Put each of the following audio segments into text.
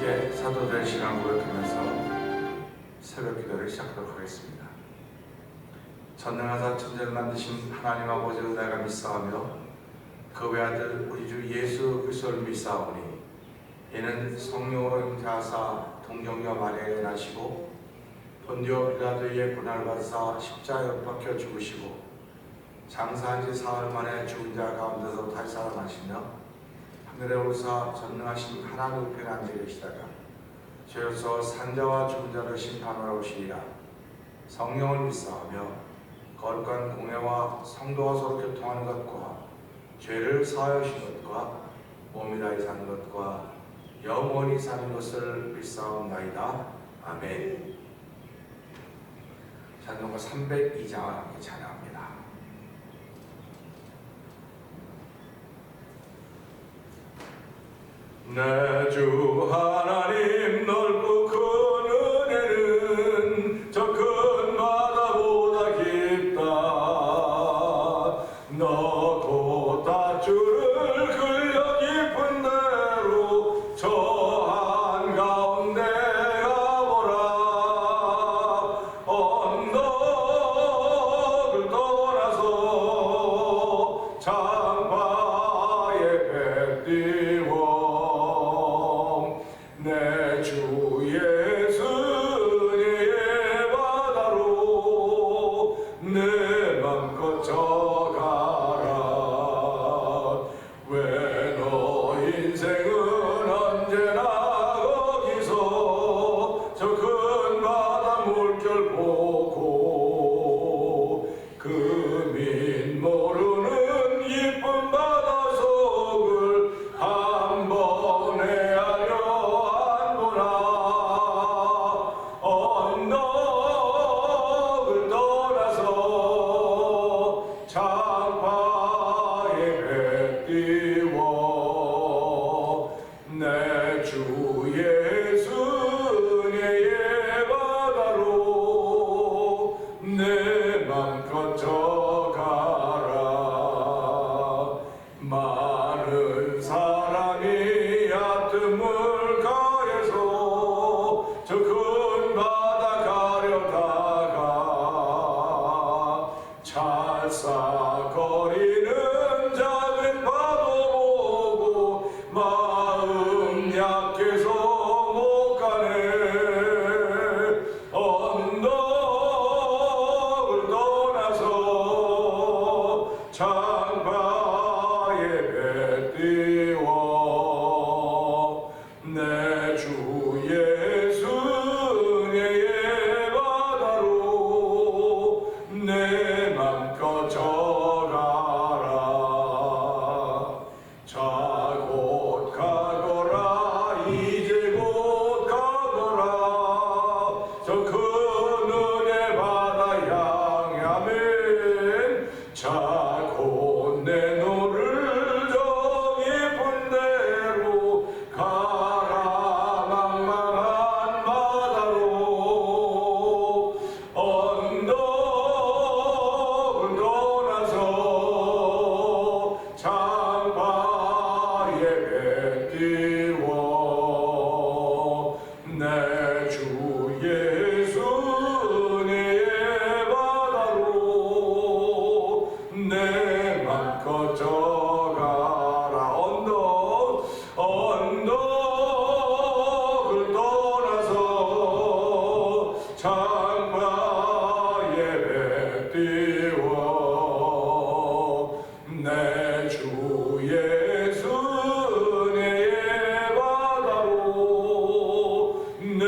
함께 사도들 신앙 고백하면서 새벽 기도를 시작하도록 하겠습니다. 전능하사 천지를 만드신 하나님 아버지를 내가 믿사오며 그 외아들 우리 주 예수 그리스도를 믿사오니 이는 성령으로 잉태하사 동정녀 마리아에 나시고 본디오 빌라도의 고난을 받으사 십자가에 못 박혀 죽으시고 장사한 지 사흘 만에 죽은 자 가운데서 다시 살아나시며 하늘에 오르사 전능하신 하나님 우편에 앉아 계시다가 죄로서 산자와 죽은 자를 심판하러 오시리라. 성령을 믿사오며 거룩한 공회와 성도와 서로 교통하는 것과 죄를 사하여 주신 것과 몸이 다히 사는 것과 영원히 사는 것을 믿사옵나이다. 아멘. 찬송가 302장을 함께 찬양합니다. 내 주 하나님 넓고 큰 은혜는 저 큰 바다보다 깊다. 너도 닷줄을 그려 깊은 대로 저 한가운데 가보라. 언덕을 떠나서 창바에 배 띄워 내 주 예수의 바다로 내 맘껏 져가라. 왜 너 인생은 언제나 거기서 저 큰 바다 물결 보고 그 민 모르는 이쁜 바다 속을 한번 헤아려 언덕을 떠나서 창바에 배 띄워 내 주 예수의 바다로 내 맘껏 져가라. 많은 사람이 얕은 물가에서 저 큰 바다 가려다가 찰싹거리는 작은 파도 보고 마음 약해서 못 가네. 언덕을 떠나서 창바에 배 띄워 내 주 예수의 바다로 내 맘껏 져가라. 자 곧 가거라. 이제 곧 가거라. 저 큰 은혜 바다 향하면 자 곧 내 노를 저 깊은 데로 가라. 망망한 바다로 언덕을 떠나서 창바에 배 띄워 내 주 예수의 바다로 내 맘껏 져가라. 언덕을 떠나서 창바에 배 띄워 내 주 예수의 바다로 내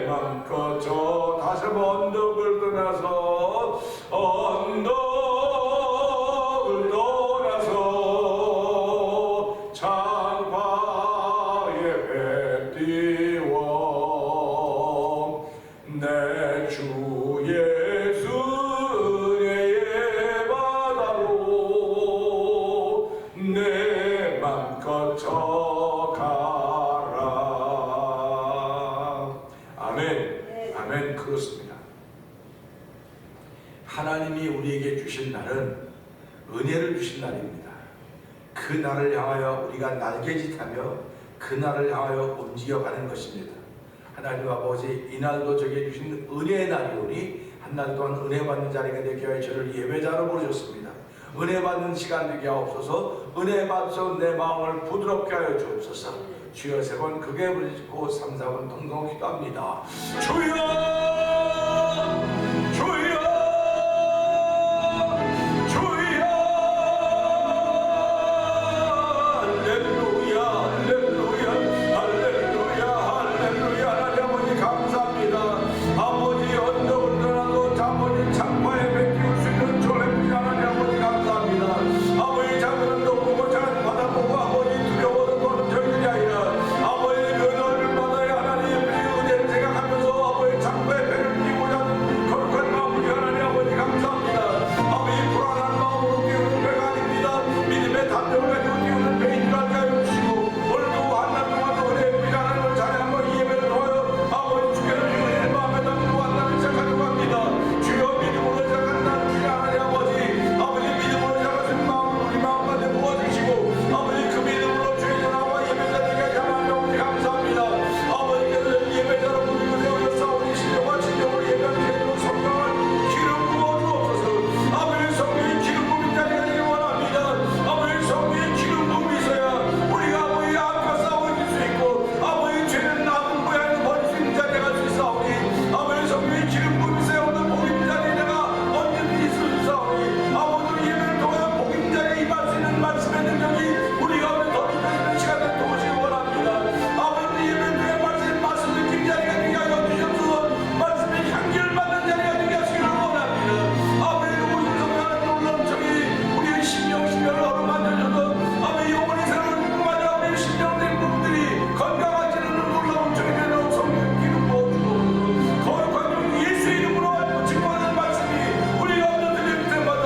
맘껏 다시 한번 언덕을 떠나서 언덕을 떠나서 창바에 배 띄워 내 주 예수의 바다로 내 맘껏 져가라. 아멘. 아멘. 그렇습니다. 하나님이 우리에게 주신 날은 은혜를 주신 날입니다. 그 날을 향하여 우리가 날개짓하며 그날을 향하여 움직여가는 것입니다. 하나님 아버지, 이날도 저에게 주신 은혜의 날이오니 한 날 동안 은혜 받는 자리가 되게 하여 저를 예배자로 부르셨습니다. 은혜 받는 시간 되게 하옵소서. 은혜 받으셔 내 마음을 부드럽게 하여 주옵소서. 주여 세 번 크게 부르짖고 3, 4번 동동 기도합니다. 주여 주여 주여 할렐루야 할렐루야 할렐루야 할렐루야. 하나님 아버지 감사합니다. 아버지 언덕을 떠나도 아버지 창파에 뱉기울 수 있는 조례부지 하나님 아버지 감사합니다. 아버지 작은 언덕 보고 작은 바다 보고 아버지 두려워서 보는 저희들이 아니라 아버지 그 너를 받아야 하나님 은혜를 생각하면서 아버지 창파에 배를 띄우고자 하는 거룩한 마음을 하나님 아버지 감사합니다. 아버지 불안한 마음으로 띄우는 배가 아닙니다. 믿음의 담력을 가지고 띄우는 배인 줄 알게 하여 주시고 오늘도 한날 동안도 은혜의 빛 하나님을 찬양하고 이 예배를 통하여 아버지 주께를 은혜의 마음에 담고 한날을 시작하려고 합니다. 주여 믿음으로 시작한 날 주여 하나님 아버지 믿음으로 시작하신 마음을 우리 마음 가운데 부어주시고 아버지 그 믿음으로 주의 전하와 예배자들에게 하나님 아버지 감사합니다. 아버지께서 예배자로 부르고 세우셨사오니 신령과 진정으로 예배하는 제대로 성령을 기름 부어 주옵소서. 아버지 성령의 기름 부은 자리가 되기 원합니다. 아버지 성령의 기름 부음이 있어야 우리가 아버지 앞과 싸워 이길 수 있고 아버지 죄는 남은 고향에서 버릴 수 있는 자리에 갈 수 있사오니 아버지 성령의 기름 부음이 있어야 오늘 복임 자리에 내가 언제든지 있을 수 있사오니 아버지 예배를 통하여 복임 자리에 임할 수 있는 말씀의 능력이 우리 가운데 더 있는 시간을 도우시기 원합니다. 아버지 예배를 통해 말씀 느낀 자리가 되게 하여 주시옵소서. 말씀의 향기를 받는 자리가 되게 하시기를 원합니다. 아버지 오신 성령의 놀라운 정이 우리의 심령을 어루만져줘서 아버지 영혼이 새로운 꿈마저 아버지 심령된 꿈들이 건강하지는 놀라운 정이 되는 성령 기름 부어주고 거룩한 종 예수의 이름으로 증거하는 말씀이 우리 가운데 들릴 때마다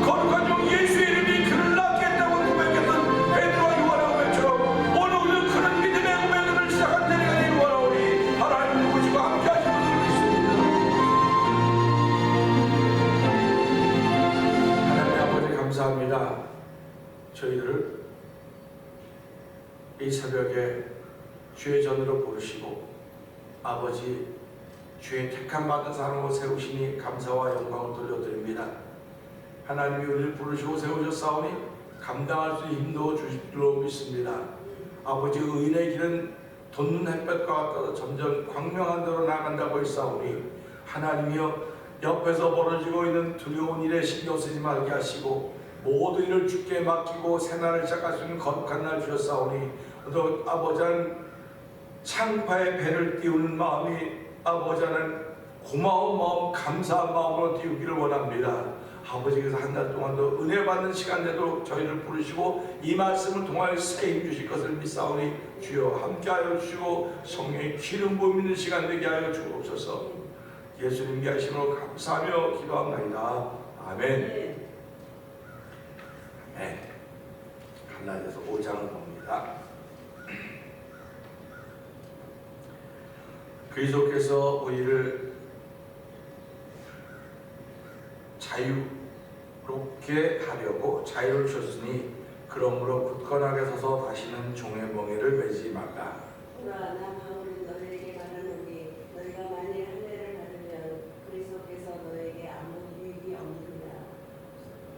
거룩한 종 예수의 이름이 그를 낳게 했다고 고백했던 베드로와 요한의 고백처럼 오늘도 그런 믿음의 고백을 시작한 자리가 되기 원하오니 하나님 누구시고 함께 하시는 것을 믿습니다. 하나님 아버지 감사합니다. 저희들을 이 새벽에 주의 전으로 부르시고 아버지 주의 택함 받은 사람으로 세우시니 감사와 영광을 돌려드립니다. 하나님이 우리를 부르시고 세우셨사오니 감당할 수 있는 힘도 주실 줄로 믿습니다. 아버지 의인의 길은 돋는 햇볕과 같아서 점점 광명한 데로 나간다고 했사오니 하나님이여 옆에서 벌어지고 있는 두려운 일에 신경 쓰지 말게 하시고 모든 일을 주께 맡기고 새날을 시작할 수 있는 거룩한 날 주셨사오니 또 아버지는 창파에 배를 띄우는 마음이 아버지는 고마운 마음 감사한 마음으로 띄우기를 원합니다. 아버지께서 한 달 동안도 은혜 받는 시간대도 저희를 부르시고 이 말씀을 통하여 새 힘 주실 것을 믿사오니 주여 함께하여 주시고 성령의 기름 부음 있는 시간 되게 하여 주옵소서. 예수님께 하심으로 감사하며 기도합니다. 아멘. 아멘. 갈라디아서 5장을 봅니다. 그리스도께서 우리를 자유롭게 하려고 자유를 주셨으니 그러므로 굳건하게 서서 다시는 종의 멍에를 매지 말라. 그러나 바울은 너희에게 말하노니 너희가 만일 할례를 받으면 그리스도께서 너희에게 아무 유익이 없느니라.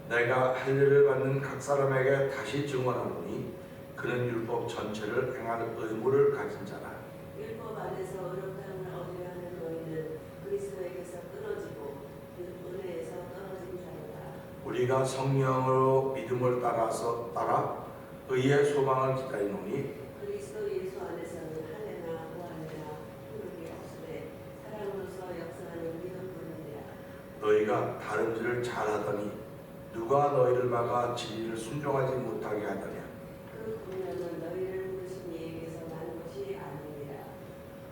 내가 할례를 받는 각 사람에게 다시 증언하노니 그는 율법 전체를 행할 의무를 가진 자라. 율법 안에서 어렵다함을 얻으려 하는 너희는 그리스도에게서 끊어지고 은혜에서 떨어진 자로다. 우리가 성령으로 믿음을 따라 의의 소망을 기다리노니 그리스도 예수 안에서는 할례나 무할례나 훈육이 없으되 사랑으로서 역사하는 믿음뿐이니라. 너희가 다른 일을 잘하더니 누가 너희를 막아 진리를 순종하지 못하게 하더냐. 그 분명은 너희를 부르신 이에게서 난 것이 아니니라.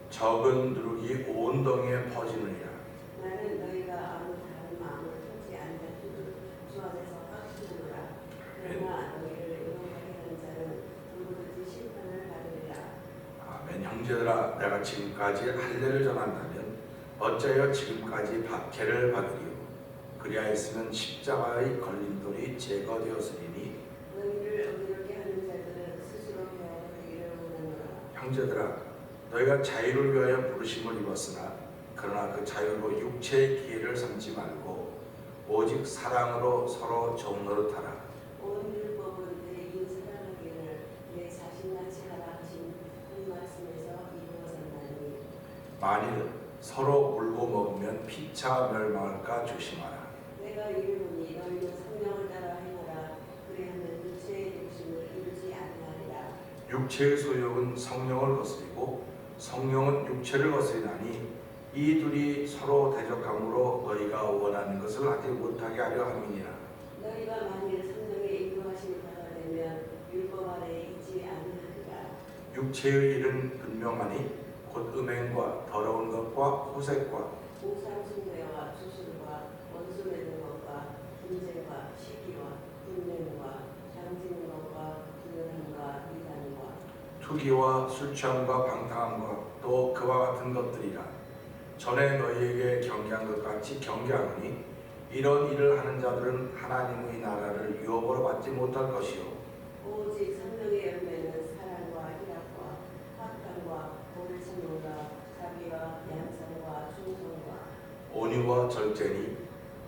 적은 누룩이 온 덩이에 퍼지느니라. 나는 너희가 아무 다른 마음을 품지 않는 주 안에서 확신하노라. 그러나 너희를 의논하게 하는 자는 누구든지 심판을 받으리라. 아멘. 형제들아, 내가 지금까지 할례를 전한다면 어찌하여 지금까지 박해를 받으리요. 그리하였으면 십자가의 걸림돌이 제거되었으리니 너희를 의롭게 하는 자들은 스스로 배워버리기를 원하노라. 형제들아, 너희가 자유를 위하여 부르심을 입었으나 그러나 그 자유로 육체의 기회를 삼지 말고 오직 사랑으로 서로 종 노릇하라. 온 율법은 내 이웃 사랑하기를 내 자신같이 하라 하신 그 말씀에서 이루어졌나니 만일 서로 물고 먹으면 피차 멸망할까 조심하라. 내가 이르노니 너희는 성령을 따라 행하라. 그리하면 육체의 욕심을 이루지 아니하리라. 육체의 소욕은 성령을 거스리고 성령은 육체를 거스리나니 이 둘이 서로 대적함으로 너희가 원하는 것을 하지 못하게 하려 함이니라. 너희가 만일 성령의 인도하심을 받아내면 율법 아래에 있지 아니하리라. 육체의 일은 분명하니 곧 음행과 더러운 것과 호색과 우상 숭배와 주술과 원수 맺는 것과 분쟁과 시기와 분냄과 장지는 것과 분열함과 이단과 투기와 술 취함과 방탕함과 또 그와 같은 것들이라. 전에 너희에게 경계한 것 같이 경계하노니 이런 일을 하는 자들은 하나님의 나라를 유업으로 받지 못할 것이요 오직 성령의 열매는 사랑과 희락과 화평과 오래 참음과 자비와 양선과 충성과 온유와 절제니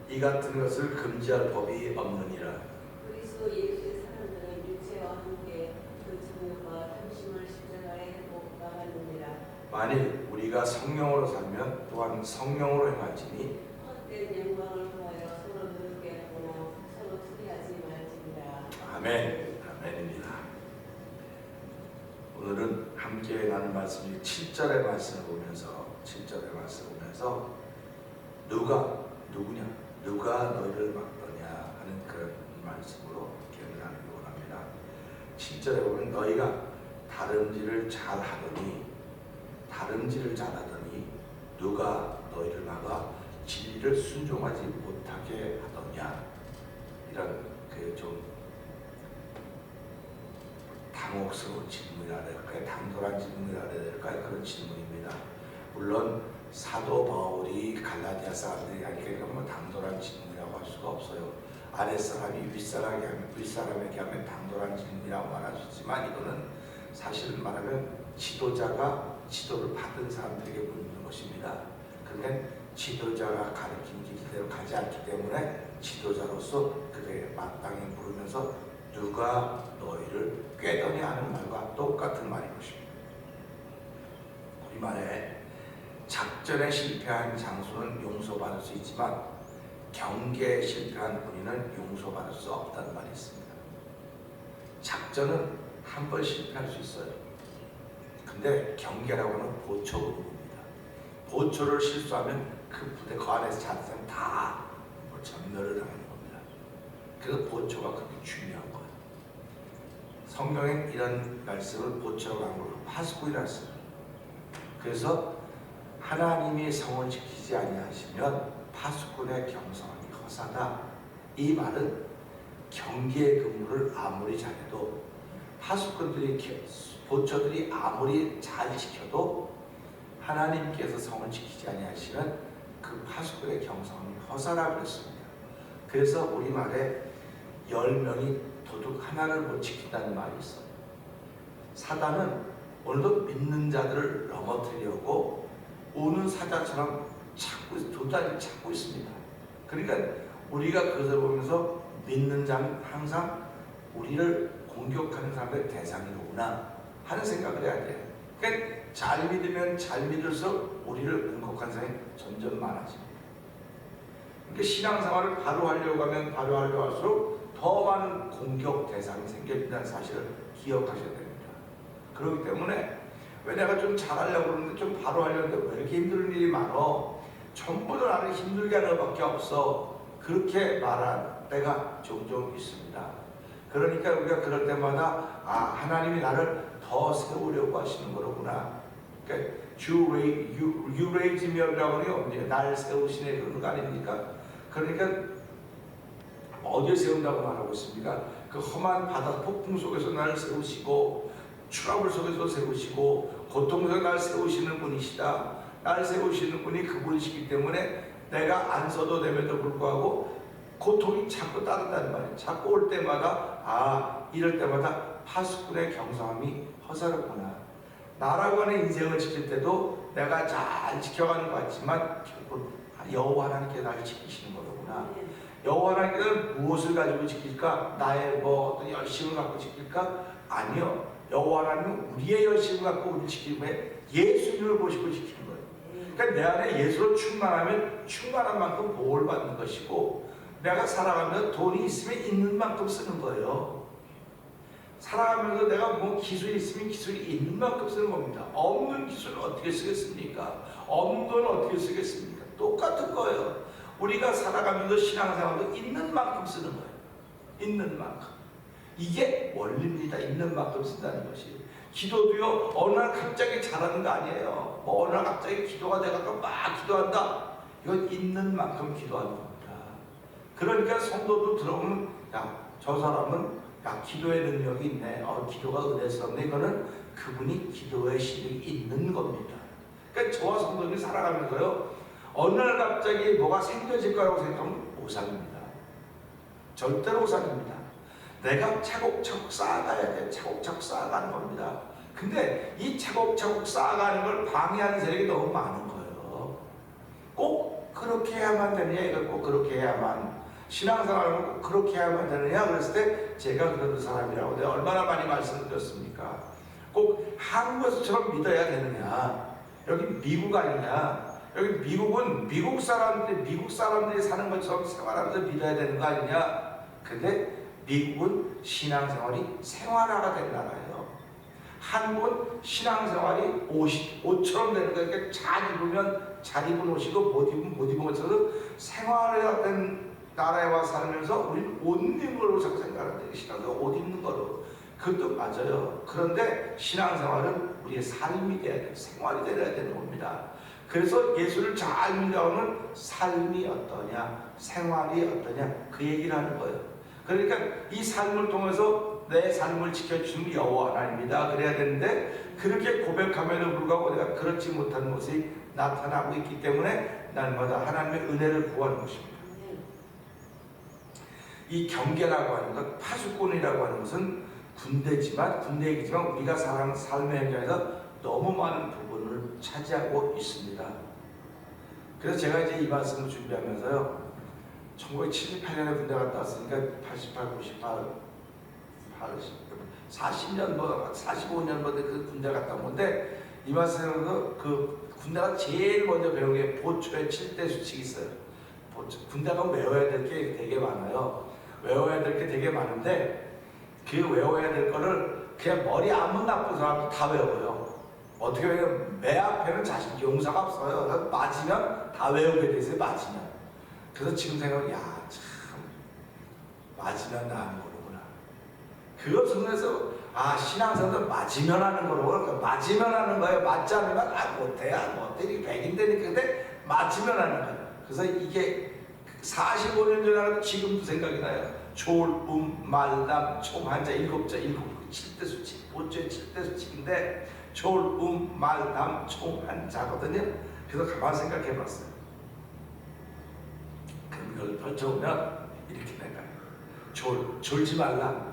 이 같은 것을 금지할 법이 없느니라. 그리스도 예수의 사람들은 육체와 함께 그 정욕과 탐심을 십자가에 못 박았느니라. 만일 우리가 성령으로 살면 또한 성령으로 행할지니 헛된 영광을 구하여 서로 노릇게 하거나 서로 투기하지 말지니라. 아멘. 아멘입니다. 오늘은 함께 나눈 말씀이 7절의 말씀을 보면서 누구냐 누가 너희를 막더냐 하는 그런 말씀으로 기억을 나누기 원합니다. 7절에 보면 너희가 다름질을 잘하더니 누가 너희를 막아 진리를 순종하지 못하게 하더냐. 이런 그 좀 당혹스러운 질문이라 될까요? 당돌한 질문이라 될까요? 그런 질문입니다. 물론 사도 바울이 갈라디아 사람들이 하니까 뭐 당돌한 질문이라고 할 수가 없어요. 아랫사람이 윗사람에게 하면 당돌한 질문이라고 말할 수 있지만 이거는 사실 말하면 지도자가 지도를 받은 사람들에게 묻는 것입니다. 그런데 지도자가 가르친 길대로 가지 않기 때문에 지도자로서 그게 마땅히 물으면서 누가 너희를 꾀더냐 하는 말과 똑같은 말인 것입니다. 우리말에 작전에 실패한 장수는 용서받을 수 있지만 경계에 실패한 군인은 용서받을 수 없다는 말이 있습니다. 작전은 한 번 실패할 수 있어요. 근데 경계라고 하는 보초 운동입니다. 보초를 실수하면 그 부대 그 안에서 자는 사람 다 전멸을 당하는 겁니다. 그래서 보초가 그렇게 중요한 거예요. 성경엔 이런 말씀을 보초라고 하는 걸 파수꾼이라고 했습니다. 그래서 하나님이 성을 지키지 아니하시면 파수꾼의 경성함이 허사다. 이 말은 경계의 근무를 아무리 잘해도 파수꾼들이 보초들이 아무리 잘 지켜도 하나님께서 성을 지키지 아니하시면 그 파수꾼의 경성함이 허사라고 했습니다. 그래서 우리말에 10명이 도둑 하나를 못 지킨다는 말이 있어요. 사단은 오늘도 믿는 자들을 넘어뜨리려고 우는 사자처럼 도다리 찾고 있습니다. 그러니까 우리가 그것을 보면서 믿는 자는 항상 우리를 공격하는 사람의 대상이로구나 하는 생각을 해야 돼요. 그러니까 잘 믿으면 잘 믿을수록 우리를 공격하는 사람이 점점 많아집니다. 그러니까 신앙생활을 바로 하려고 하면 바로 하려고 할수록 더 많은 공격 대상이 생긴다는 사실을 기억하셔야 됩니다. 그렇기 때문에 왜 내가 좀 잘하려고 그러는데 좀 바로 하려는데 왜 이렇게 힘든 일이 많어? 전부 다 나를 힘들게 하는 것밖에 없어. 그렇게 말할 때가 종종 있습니다. 그러니까 우리가 그럴 때마다 하나님이 나를 더 세우려고 하시는 거로구나. 그러니까 You raise me up이라고 하는 날 세우시네 그런 거 아닙니까? 그러니까 어디에 세운다고 말하고 있습니까? 그 험한 바다 폭풍 속에서 나를 세우시고 추가불 속에서 세우시고 고통 속에서 나를 세우시는 분이시다. 나를 세우시는 분이 그분이시기 때문에 내가 안 써도 됨에도 불구하고 고통이 자꾸 따른다는 말이에요. 자꾸 올 때마다 이럴 때마다 파수꾼의 경성함이 허사롭구나. 나라고 하는 인생을 지킬 때도 내가 잘 지켜가는 것 같지만 결국 여호와 하나님께 나를 지키시는 거로구나. 여호와 하나님께서는 무엇을 가지고 지킬까? 나의 뭐 어떤 열심을 갖고 지킬까? 아니요. 여호와 하나님은 우리의 열심을 갖고 우리를 지키고 예수님을 보시고 지키는 거예요. 그러니까 내 안에 예수로 충만하면 충만한 만큼 복을 받는 것이고, 내가 살아가면서 돈이 있으면 있는 만큼 쓰는 거예요. 살아가면서 내가 뭐 기술이 있으면 기술이 있는 만큼 쓰는 겁니다. 없는 기술을 어떻게 쓰겠습니까? 없는 돈을 어떻게 쓰겠습니까? 똑같은 거예요. 우리가 살아가면서 신앙생활도 있는 만큼 쓰는 거예요. 있는 만큼. 이게 원리입니다. 있는 만큼 쓴다는 것이. 기도도요, 어느 날 갑자기 잘하는 거 아니에요. 뭐 어느 날 갑자기 기도가 돼갖고 막 기도한다. 이건 있는 만큼 기도하는 겁니다. 그러니까 성도도 들어보면, 야, 저 사람은 기도의 능력이 있네. 기도가 은혜스럽네. 이거는 그분이 기도의 실력이 있는 겁니다. 그러니까 저와 성도들이 살아가면서요, 어느 날 갑자기 뭐가 생겨질 거라고 생각하면 오산입니다. 절대로 오산입니다. 내가 차곡차곡 쌓아가야 돼. 차곡차곡 쌓아가는 겁니다. 근데 이 차곡차곡 쌓아가는 걸 방해하는 세력이 너무 많은 거예요. 꼭 그렇게 해야만 되느냐, 이걸 꼭 그렇게 해야만. 신앙생활을 꼭 그렇게 해야만 되느냐 그랬을 때 제가 그런 사람이라고 내가 얼마나 많이 말씀드렸습니까? 꼭 한국에서처럼 믿어야 되느냐? 여기 미국 아니냐? 여기 미국은 미국 사람들이 사는 것처럼 생활하면서 믿어야 되는 거 아니냐? 근데 미국은 신앙생활이 생활화가 된 나라예요. 한국은 신앙생활이 옷처럼 되는 거예요. 그러니까 잘 입으면 잘 입은 옷이고 못 입으면 못 입은 것처럼 생활화된 나라에 와서 살면서 우리는 옷 입는 걸로 자꾸 생각하는데 신앙생활 옷 입는 거로. 그것도 맞아요. 그런데 신앙생활은 우리의 삶이 돼야 돼요. 생활이 되어야 되는 겁니다. 그래서 예수를 잘 믿어오는 삶이 어떠냐, 생활이 어떠냐, 그 얘기를 하는 거예요. 그러니까 이 삶을 통해서 내 삶을 지켜주는 여호와 하나님이다 그래야 되는데, 그렇게 고백함에도 불구하고 내가 그렇지 못한 모습이 나타나고 있기 때문에 날마다 하나님의 은혜를 구하는 것입니다. 이 경계라고 하는 것, 파수꾼이라고 하는 것은 군대이지만 우리가 살아가는 삶의 현장에서 너무 많은 부분을 차지하고 있습니다. 그래서 제가 이제 이 말씀을 준비하면서요, 1978년에 군대 갔다 왔으니까 88, 98, 40년 45년 전에 그 군대 갔다 온 건데, 이 말씀에서 그 군대가 제일 먼저 배운 게 보초의 7대 수칙이 있어요. 군대 가면 외워야 될 게 되게 많아요. 외워야 될 게 되게 많은데, 그 외워야 될 거를 그냥 머리 아무 나쁜 사람도 다 외워요. 어떻게 보면 매 앞에는 자식 용사가 없어요. 그래서 맞으면 다 외우게 돼 있어요. 맞으면. 그래서 지금 생각하면 참 맞으면 나는 거구나. 그것 속에서 신앙생활은 맞으면 하는 거로. 그러니까 맞으면 하는 거예요. 맞지 않으면 못해. 이렇게 백인되니까. 근데 맞으면 하는 거예요. 그래서 이게 45년 전에 하는 지금도 생각이 나요. 졸, 말담, 총 한자 7자, 7대 수칙, 보초의 7대 수칙인데 졸, 말담, 총 한자거든요. 그래서 가만히 생각해 봤어요. 그럼 이걸 펼쳐보면 이렇게 될까요? 졸지 말라,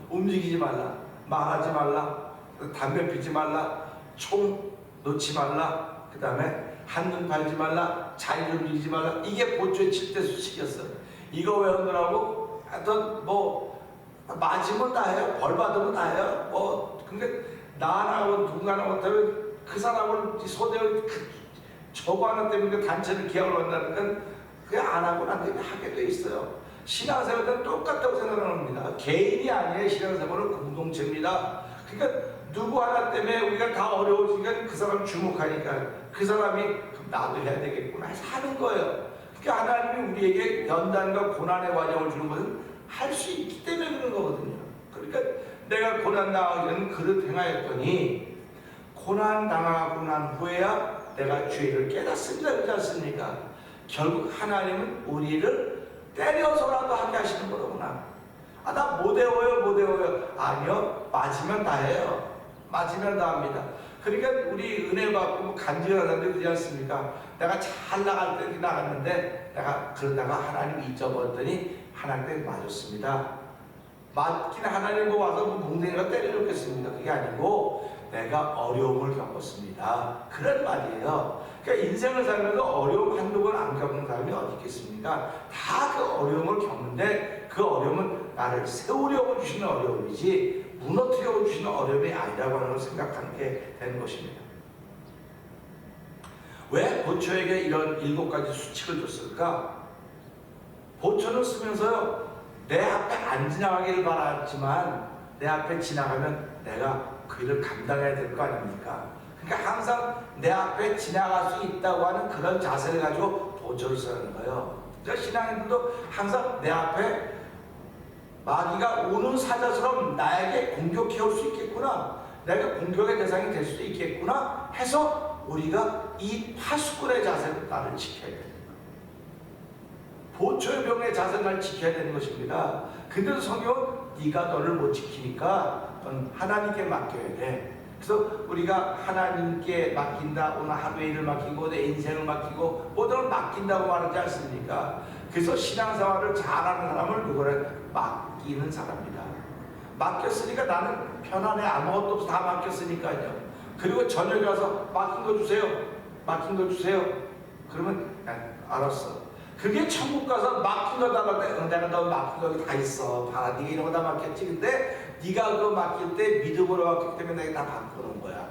움직이지 말라, 말하지 말라, 담배 피지 말라, 총 놓지 말라, 그 다음에 한눈 팔지 말라, 자리를 움직이지 말라. 이게 보초의 7대 수칙이었어요. 이거 외우느라고 하여튼 맞으면 다 해요. 벌 받으면 다 해요. 근데 나하고 누군가나 못하면 그 사람을 소대를 저거 하나 때문에 단체를 기약을 한다는 건 그냥 안 하고 난 다음에 하게 돼 있어요. 신앙생활은 똑같다고 생각을 합니다. 개인이 아니에요. 신앙생활은 공동체입니다. 그러니까 누구 하나 때문에 우리가 다 어려워지니까 그 사람 주목하니까 그 사람이 그럼 나도 해야 되겠구나 해서 하는 거예요. 그러니까 하나님이 우리에게 연단과 고난의 과정을 주는 것은 할 수 있기 때문에 그런 거거든요. 그러니까 내가 고난 당하기 전에 그릇 행하였더니 고난 당하고 난 후에야 내가 죄를 깨닫습니다. 그렇지 않습니까? 결국 하나님은 우리를 때려서라도 하게 하시는 거로구나. 나 못 외워요. 아니요. 맞으면 다 해요. 맞으면 다 합니다. 그러니까 우리 은혜 받고 간증하는 사람들 그렇지 않습니까? 내가 잘 나갈 때 나갔는데 내가 그러다가 하나님 잊어버렸더니 하나님께 맞았습니다. 맞긴 하나님 와서 몽둥이가 때려줬겠습니다. 그게 아니고 내가 어려움을 겪었습니다. 그런 말이에요. 그러니까 인생을 살면서 어려움 한두 번 안 겪는 사람이 어디 있겠습니까? 다 그 어려움을 겪는데 그 어려움은 나를 세우려고 주시는 어려움이지 무너뜨려고 주시는 어려움이 아니라고 하는 걸 생각하게 되는 것입니다. 왜 보초에게 이런 7가지 수칙을 줬을까? 보초는 쓰면서요, 내 앞에 안 지나가기를 바랐지만 내 앞에 지나가면 내가 그 일을 감당해야 될 거 아닙니까? 그러니까 항상 내 앞에 지나갈 수 있다고 하는 그런 자세를 가지고 보초를 쓰는 거예요. 그러니까 신앙인들도 항상 내 앞에 마귀가 오는 사자처럼 나에게 공격해 올 수 있겠구나, 내가 공격의 대상이 될 수도 있겠구나 해서 우리가 이 파수꾼의 자세로 나를 지켜야 됩니다. 보초의 병의 자세를 날 지켜야 되는 것입니다. 근데도 성경은 네가 너를 못 지키니까 넌 하나님께 맡겨야 돼. 그래서 우리가 하나님께 맡긴다, 오늘 하루의 일을 맡기고 내 인생을 맡기고 모든 걸 맡긴다고 말하지 않습니까? 그래서 신앙생활을 잘하는 사람을 누구를 맡기는 사람이다. 맡겼으니까 나는 편안해. 아무것도 없어. 다 맡겼으니까요. 그리고 저녁에 와서 맡긴 거 주세요. 맡긴 거 주세요. 그러면 알았어. 그게 천국 가서 맡긴 거 달라고 때 내가 너 맡긴 거 다 있어. 봐라, 네가 이런 거 다 맡겼지. 근데 네가 그거 맡길 때 믿음으로 맡겼기 때문에 내가 다 바꾸는 거야. 다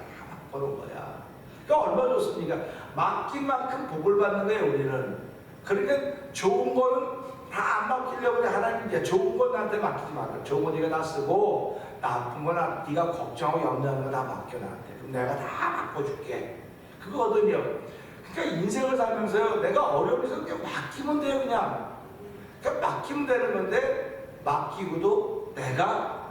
바꾸는 거야. 그러니까 얼마나 좋습니까? 맡긴 만큼 복을 받는 거예요, 우리는. 그러니까 좋은 거는 다 안 맡기려고 해. 하나님이야. 좋은 건 나한테 맡기지 마라. 좋은 거 네가 다 쓰고 나쁜 거나 네가 걱정하고 염려하는 거 다 맡겨 나한테. 그럼 내가 다 바꿔줄게. 그거거든요. 그러니까 인생을 살면서요, 내가 어려움이 있어서 그냥 맡기면 돼요, 그냥. 그러니까 맡기면 되는 건데, 맡기고도 내가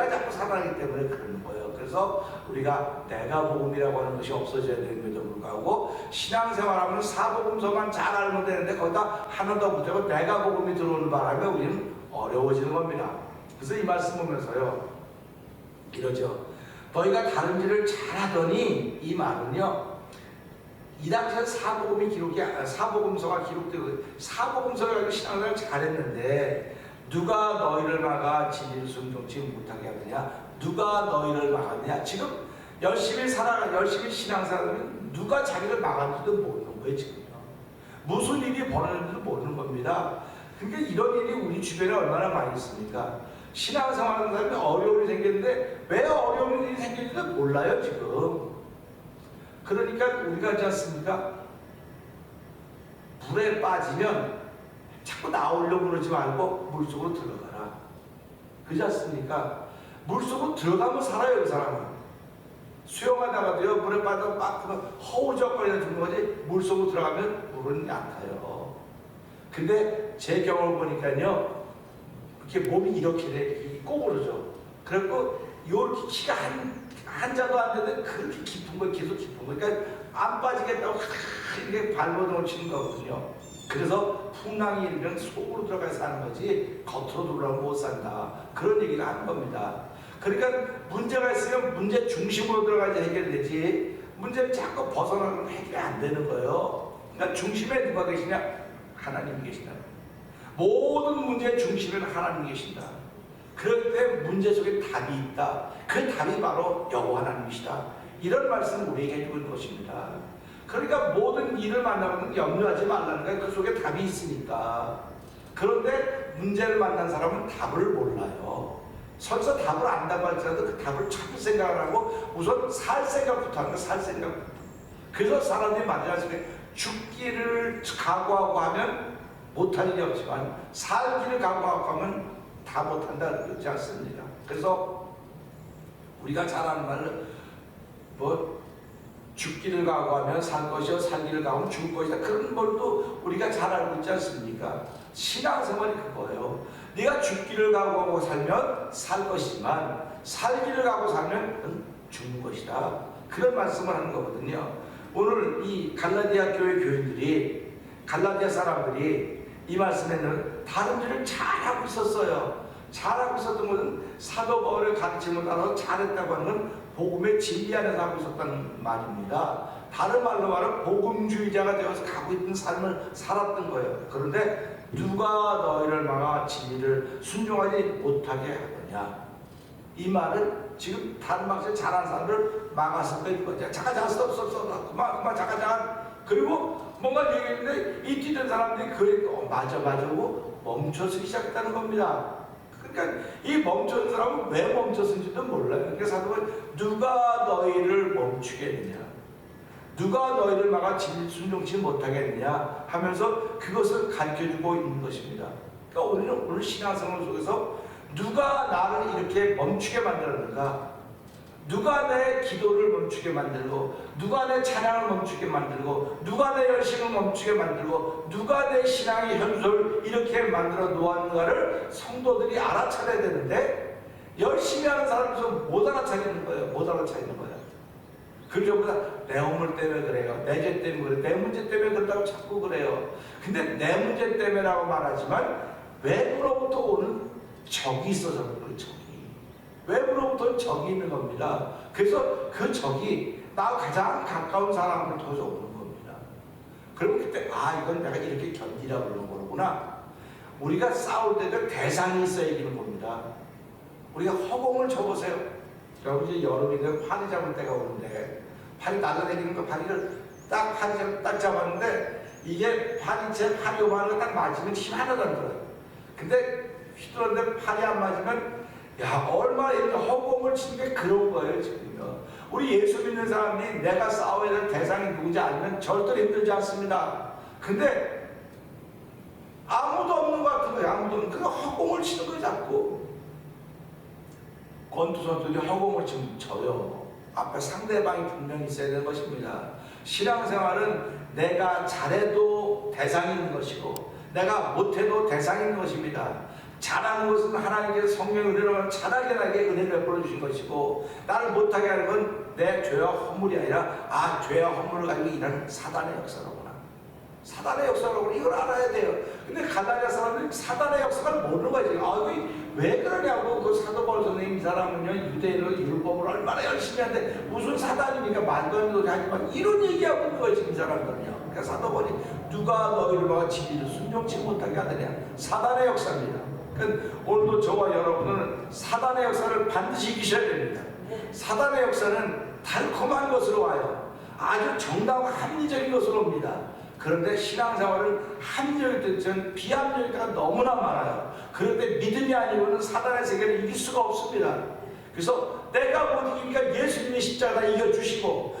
자꾸 살아가기 때문에 그러는 거예요. 그래서 우리가 내가 복음이라고 하는 것이 없어져야 되는데도 불구하고, 신앙생활하면 사복음서만 잘 알면 되는데, 거기다 하나 더 붙이고 내가 복음이 들어오는 바람에 우리는 어려워지는 겁니다. 그래서 이 말씀 보면서요, 이러죠. 너희가 다른 일을 잘하더니, 이 말은요, 이 당시에 사복음서가 기록되고, 사복음서가 신앙생활을 잘했는데 누가 너희를 막아 진리를 순종치 못하게 하느냐? 누가 너희를 막았느냐? 지금 열심히 신앙생활하면 누가 자기를 막았는지도 모르는 거예요. 지금요. 무슨 일이 벌어졌는지도 모르는 겁니다. 그러니까 이런 일이 우리 주변에 얼마나 많이 있습니까? 신앙생활하는 사람이 어려움이 생겼는데 왜 어려운 일이 생겼는지도 몰라요, 지금. 그러니까 우리가 하지 않습니까? 물에 빠지면 자꾸 나오려고 그러지 말고 물속으로 들어가라. 그렇지 않습니까? 물속으로 들어가면 살아요, 그 사람은. 수영하다가도요, 물에 빠져 막 허우적거리다 죽는 거지, 물속으로 들어가면 물은 약해요. 근데 제 경험을 보니까요, 이렇게 몸이 이렇게 돼, 꼬부러져. 그래갖고 이렇게 키가 한 자도 안 되는데 그렇게 깊은 거, 계속 깊은 거. 그러니까 안 빠지겠다고 이렇게 발버둥치는 거거든요. 그래서 풍랑이 일면 속으로 들어가서 사는 거지 겉으로 들어가면 못 산다. 그런 얘기를 하는 겁니다. 그러니까 문제가 있으면 문제 중심으로 들어가야지 해결되지, 문제를 자꾸 벗어나면 해결이 안 되는 거예요. 그러니까 중심에 누가 계시냐? 하나님 계시다. 모든 문제의 중심에는 하나님 계신다. 그럴 때 문제 속에 답이 있다. 그 답이 바로 여호와 하나님이시다. 이런 말씀을 우리에게 해주고 있는 것입니다. 그러니까 모든 일을 만나면 염려하지 말라는 거예요. 그 속에 답이 있으니까. 그런데 문제를 만난 사람은 답을 몰라요. 설사 답을 안다고 할지라도 그 답을 찾을 생각을 하고 우선 살 생각부터 하는 거예요. 살 생각부터. 그래서 사람들이 마지막에 죽기를 각오하고 하면 못할 일이 없지만 살기를 각오하고 하면 다 못한다 그러지 않습니다. 그래서 우리가 잘 아는 말은 죽기를 각오하면 살 것이요 살기를 각오하면 죽을 것이다. 그런 걸도 우리가 잘 알고 있지 않습니까? 신앙생활이 그거예요. 네가 죽기를 각오하고 살면 살 것이지만 살기를 각오하고 살면 죽는 것이다. 그런 말씀을 하는 거거든요. 오늘 이 갈라디아 교회 교인들이, 갈라디아 사람들이 이 말씀에는 다른 일을 잘하고 있었어요. 잘하고 있었던 것은 사도 바울의 가르침을 따라서 잘했다고 하는 건 복음의 진리 안에서 하고 있었다는 말입니다. 다른 말로 말하면 복음주의자가 되어서 가고 있는 삶을 살았던 거예요. 그런데 누가 너희를 막아 진리를 순종하지 못하게 하느냐? 이 말은 지금 다른 방식에 잘하는 사람들 막아서 거죠. 잠깐 스톱 그만 잠깐 그리고 뭔가 얘기했는데 이 뛰던 사람들이 그래 맞아 하고 멈춰서기 시작했다는 겁니다. 그러니까 이 멈춘 사람은 왜 멈췄는지도 몰라요. 그러니까 사도가 누가 너희를 멈추게 했느냐, 누가 너희를 막아 순종치 못하게 했느냐 하면서 그것을 가르쳐주고 있는 것입니다. 그러니까 오늘 신앙생활 속에서 누가 나를 이렇게 멈추게 만들었는가, 누가 내 기도를 멈추게 만들고, 누가 내 찬양을 멈추게 만들고, 누가 내 열심을 멈추게 만들고, 누가 내 신앙의 현수를 이렇게 만들어 놓았는가를 성도들이 알아차려야 되는데, 열심히 하는 사람에서 못 알아차리는 거예요. 그러고보다 내 허물 때문에 그래요, 내 죄 때문에 그래요, 내 문제 때문에 그렇다고 자꾸 그래요. 근데 내 문제 때문에라고 말하지만 외부로부터 오는 적이 있어서 그래요. 외부로부터 적이 있는 겁니다. 그래서 그 적이 나 가장 가까운 사람을 통해서 오는 겁니다. 그러면 그때 이건 내가 이렇게 견디라고 그러는 거구나. 우리가 싸울 때도 대상이 있어야 이기는 겁니다. 우리가 허공을 쳐보세요. 여러분 이제 여름인데 파리 잡을 때가 오는데 파리 날아다니는 거 파리를 딱 잡았는데 이게 제 파리 요만한 거 딱 맞으면 힘 하나도 안 들어요. 근데 휘둘렀는데 팔이 안 맞으면 얼마나 이렇게 허공을 치는 게 그런 거예요. 지금요. 우리 예수 믿는 사람이 내가 싸워야 될 대상이 누구지 않으면 절대로 힘들지 않습니다. 근데 아무도 없는 것 같은 거예요. 아무도 없는. 그냥 허공을 치는 거예요. 자꾸 권투 선수들이 허공을 치면 져요. 앞에 상대방이 분명히 있어야 되는 것입니다. 신앙생활은 내가 잘해도 대상이 있는 것이고 내가 못해도 대상이 있는 것입니다. 잘하는 것은 하나님께서 성령의 은혜로 잘하게 나게 은혜를 베풀어 주신 것이고, 나를 못하게 하는 건 내 죄와 허물이 아니라 죄와 허물을 가지고 일하는 사단의 역사로구나. 사단의 역사로구나. 이걸 알아야 돼요. 근데 가나니아 사람들이 사단의 역사를 모르는 거지. 이게 왜 그러냐고. 그 사도 바울 선생님 이 사람은요 유대인으로 율법을 얼마나 열심히 하는데 무슨 사단입니까? 말도 안 되는 소리 하지만 이런 얘기하고 있는 거지 이 사람들은요. 그러니까 사도 바울이 누가 너희를 막아 진리를 순종치 못하게 하느냐. 사단의 역사입니다. 그러니까 오늘도 저와 여러분은 사단의 역사를 반드시 이기셔야 됩니다. 사단의 역사는 달콤한 것으로 와요. 아주 정당한 합리적인 것으로 옵니다. 그런데 신앙생활은 합리적일 때는 비합리적일 때가 너무나 많아요. 그런데 믿음이 아니고는 사단의 세계를 이길 수가 없습니다. 그래서 내가 못 이기니까 예수님의 십자가 다 이겨주시고,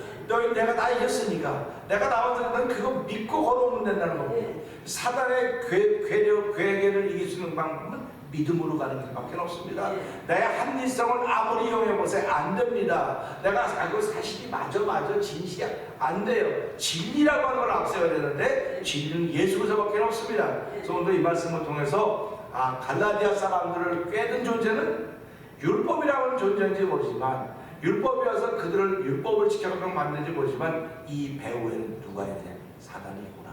내가 다 이겼으니까 내가 나와서 넌 그거 믿고 걸어오면 된다는 겁니다. 사단의 괴계를 이길 수 있는 방법은 믿음으로 가는 길밖에 없습니다. 내 합리성을 아무리 이용해보세요. 안 됩니다. 내가 그 사실이 맞아 진실이야. 안 돼요. 진리라고 하는 걸 앞세워야 되는데 진리는 예수로서밖에 없습니다. 그래서 오늘 이 말씀을 통해서 갈라디아 사람들을 꿰든 존재는 율법이라고 하는 존재인지 모르지만, 율법이어서 그들을 율법을 지켜가도록 만드는지 모르지만 이 배후에는 누가 있냐? 사단이 있구나.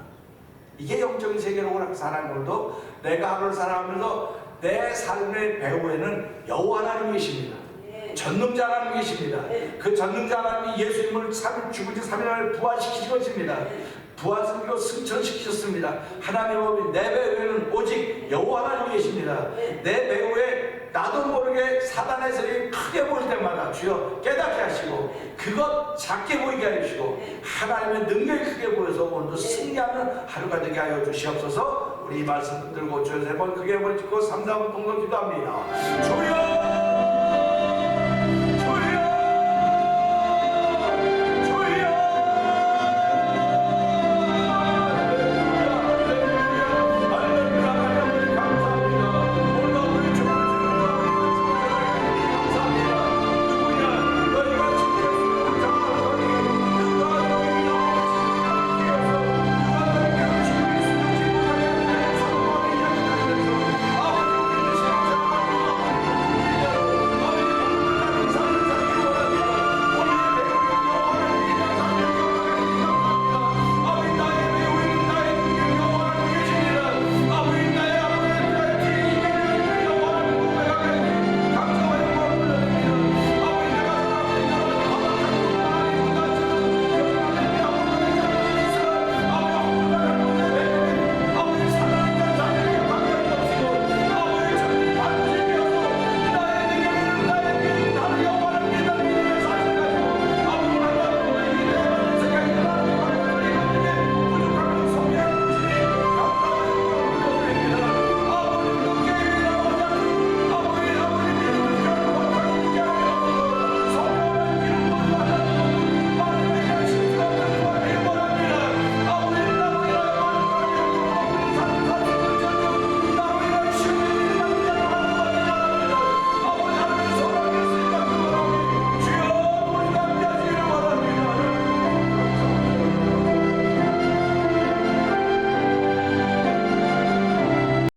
이게 영적인 세계로 살아가면도 내가 하루를 살아가면서 내 삶의 배후에는 여호와 하나님이 계십니다. 전능자 하나님이 계십니다. 그 전능자 하나님이 예수님을 죽은 지 3일 만에 부활시키신 것입니다. 부활시키고 승천시키셨습니다. 하나님 내 배후에는 오직 여호와 하나님이 계십니다. 내 배후에 나도 모르게 사단의 세력이 크게 보일 때마다 주여 깨닫게 하시고 그것 작게 보이게 해주시고 하나님의 능력이 크게 보여서 오늘도 승리하는 하루가 되게 하여 주시옵소서. 우리 이 말씀 들고 주여 3번 크게 한번 찍고 3, 4분 동동 기도합니다. 주여